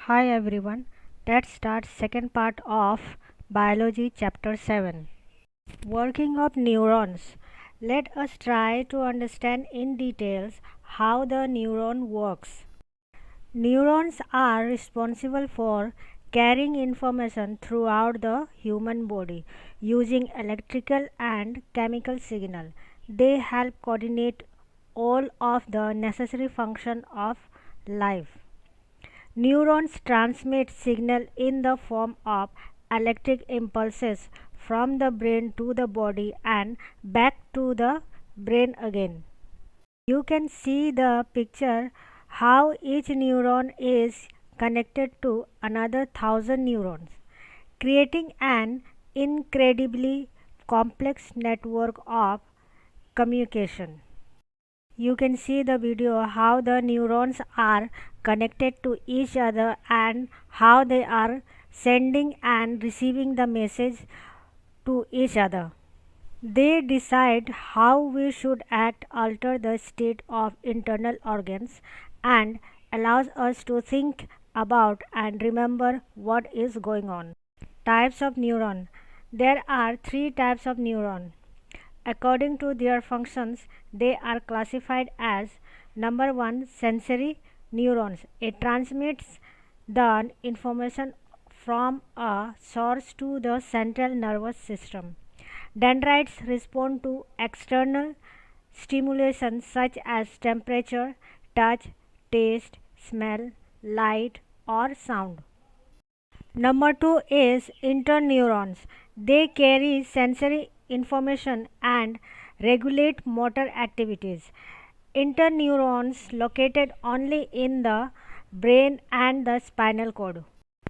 Hi everyone, let's start second part of Biology chapter 7. Working of neurons. Let us try to understand in details how the neuron works. Neurons are responsible for carrying information throughout the human body using electrical and chemical signal. They help coordinate all of the necessary function of life. Neurons transmit signal in the form of electric impulses from the brain to the body and back to the brain again. You can see the picture how each neuron is connected to another thousand neurons, creating an incredibly complex network of communication. You can see the video how the neurons are connected to each other and how they are sending and receiving the message to each other. They decide how we should act, alter the state of internal organs, and allows us to think about and remember what is going on. Types of neuron. There are three types of neuron. According to their functions, they are classified as number 1 sensory neurons. It transmits the information from a source to the central nervous system. Dendrites respond to external stimulation such as temperature, touch, taste, smell, light, or sound. Number 2 is interneurons. They carry sensory information and regulate motor activities. Interneurons located only in the brain and the spinal cord.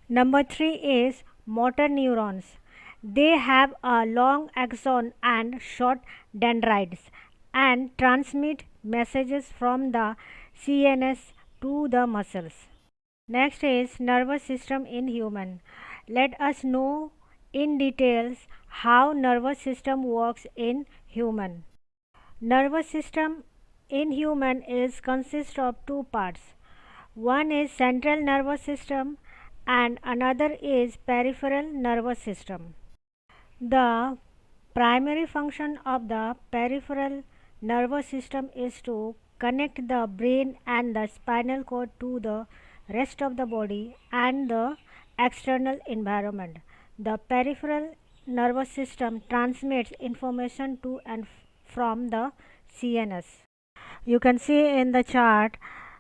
Number 3 is motor neurons. They have a long axon and short dendrites and transmit messages from the CNS to the muscles. Next is nervous system in human. Let us know in details how nervous system works in human. Nervous system in human is consists of two parts. One is central nervous system and another is peripheral nervous system. The primary function of the peripheral nervous system is to connect the brain and the spinal cord to the rest of the body and the external environment. The peripheral nervous system transmits information to and from the CNS. You can see in the chart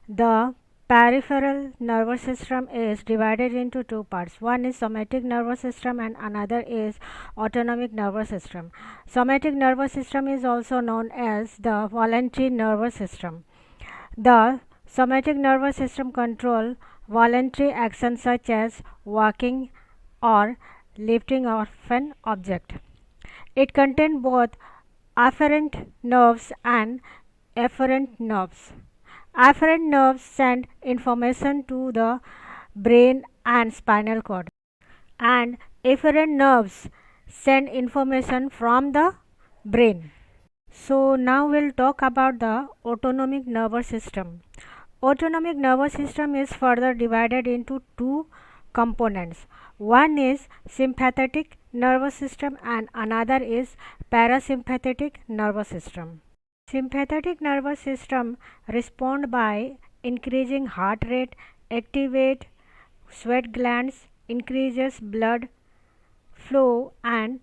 the peripheral nervous system is divided into two parts. One is somatic nervous system and another is autonomic nervous system. Somatic nervous system is also known as the voluntary nervous system. The somatic nervous system control voluntary actions such as walking or lifting of an object. It contains both afferent nerves and efferent nerves. Afferent nerves send information to the brain and spinal cord, and efferent nerves send information from the brain. So now we'll talk about the autonomic nervous system. Autonomic nervous system is further divided into two components. One is sympathetic nervous system and another is parasympathetic nervous system. Sympathetic nervous system respond by increasing heart rate, activate sweat glands, increases blood flow and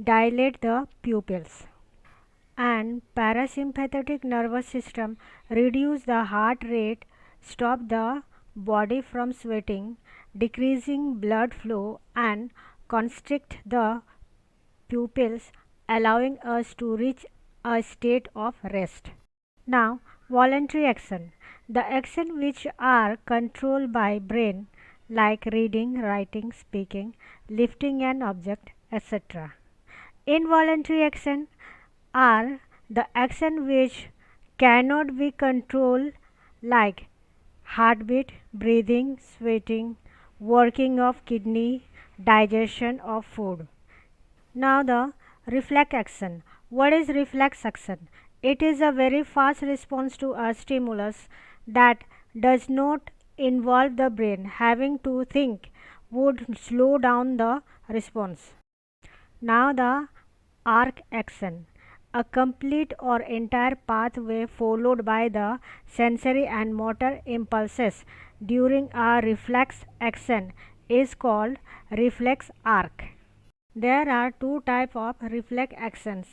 dilate the pupils. And parasympathetic nervous system reduce the heart rate, stop the body from sweating, decreasing blood flow and constrict the pupils, allowing us to reach a state of rest. Now, voluntary action. The action which are controlled by brain like reading, writing, speaking, lifting an object, etc. Involuntary action are the action which cannot be controlled like heartbeat, breathing, sweating, working of kidney, digestion of food. Now the reflex action. What is reflex action? It is a very fast response to a stimulus that does not involve the brain having to think would slow down the response. Now the arc action, a complete or entire pathway followed by the sensory and motor impulses during a reflex action is called reflex arc. There are two types of reflex actions.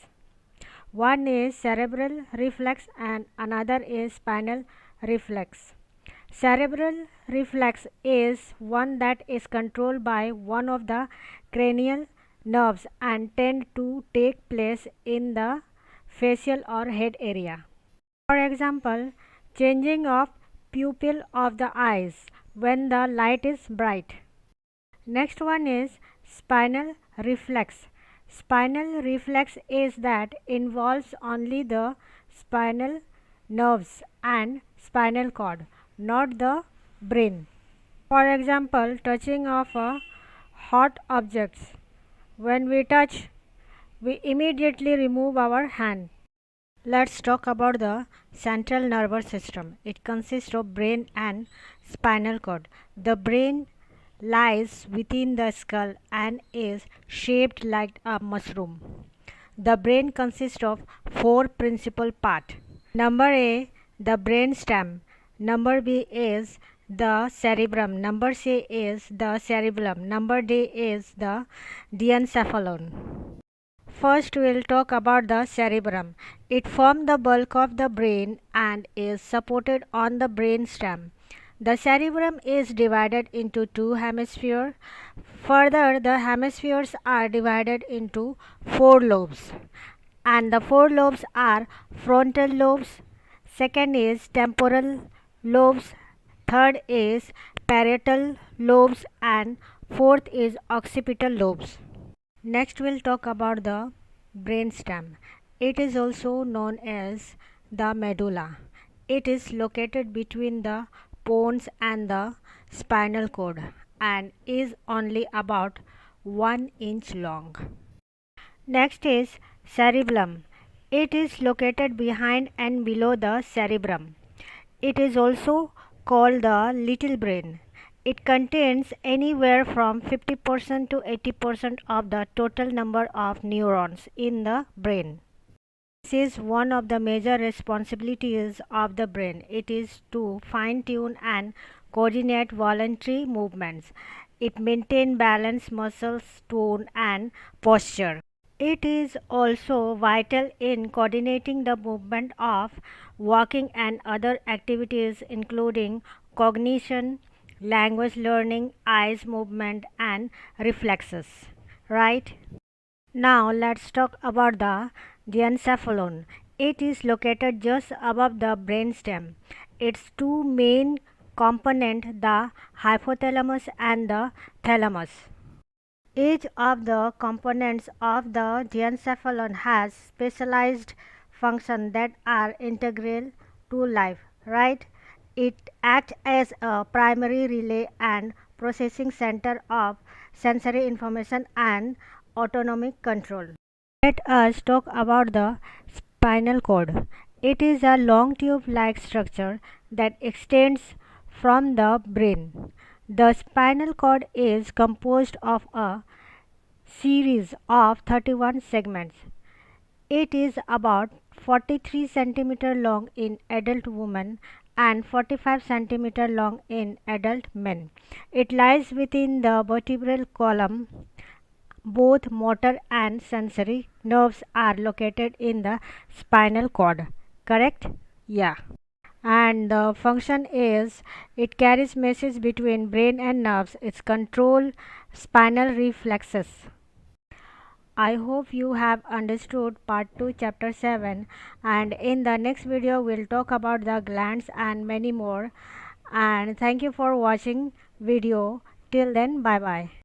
One is cerebral reflex and another is spinal reflex. Cerebral reflex is one that is controlled by one of the cranial nerves and tend to take place in the facial or head area. For example, changing of pupil of the eyes when the light is bright. Next one is spinal reflex. Spinal reflex is that involves only the spinal nerves and spinal cord, not the brain. For example, touching of a hot objects. When we touch, we immediately remove our hand. Let's talk about the central nervous system. It consists of brain and spinal cord. The brain lies within the skull and is shaped like a mushroom. The brain consists of four principal parts. Number A, the brain stem. Number B is the cerebrum. Number C is the cerebellum. Number D is the diencephalon. First, we'll talk about the cerebrum. It forms the bulk of the brain and is supported on the brain stem. The cerebrum is divided into two hemispheres. Further, the hemispheres are divided into four lobes. And the four lobes are frontal lobes. Second is temporal lobes. Third is parietal lobes. And fourth is occipital lobes. Next, we'll talk about the brainstem. It is also known as the medulla. It is located between the pons and the spinal cord and is only about 1 inch long. Next is cerebellum. It is located behind and below the cerebrum. It is also called the little brain. It contains anywhere from 50% to 80% of the total number of neurons in the brain. This is one of the major responsibilities of the brain. It is to fine-tune and coordinate voluntary movements. It maintains balance, muscles, tone, and posture. It is also vital in coordinating the movement of walking and other activities including cognition, language learning, eyes movement and reflexes. Right? Now let's talk about the diencephalon. It is located just above the brainstem. Its two main components, the hypothalamus and the thalamus. Each of the components of the diencephalon has specialized functions that are integral to life, right? It acts as a primary relay and processing center of sensory information and autonomic control. Let us talk about the spinal cord. It is a long tube-like structure that extends from the brain. The spinal cord is composed of a series of 31 segments. It is about 43 cm long in adult women and 45 cm long in adult men. It lies within the vertebral column. Both motor and sensory nerves are located in the spinal cord. Correct? Yeah. And the function is it carries message between brain and nerves. It's control spinal reflexes. I hope you have understood part 2 chapter 7, and in the next video we'll talk about the glands and many more. And thank you for watching video. Till then, bye bye.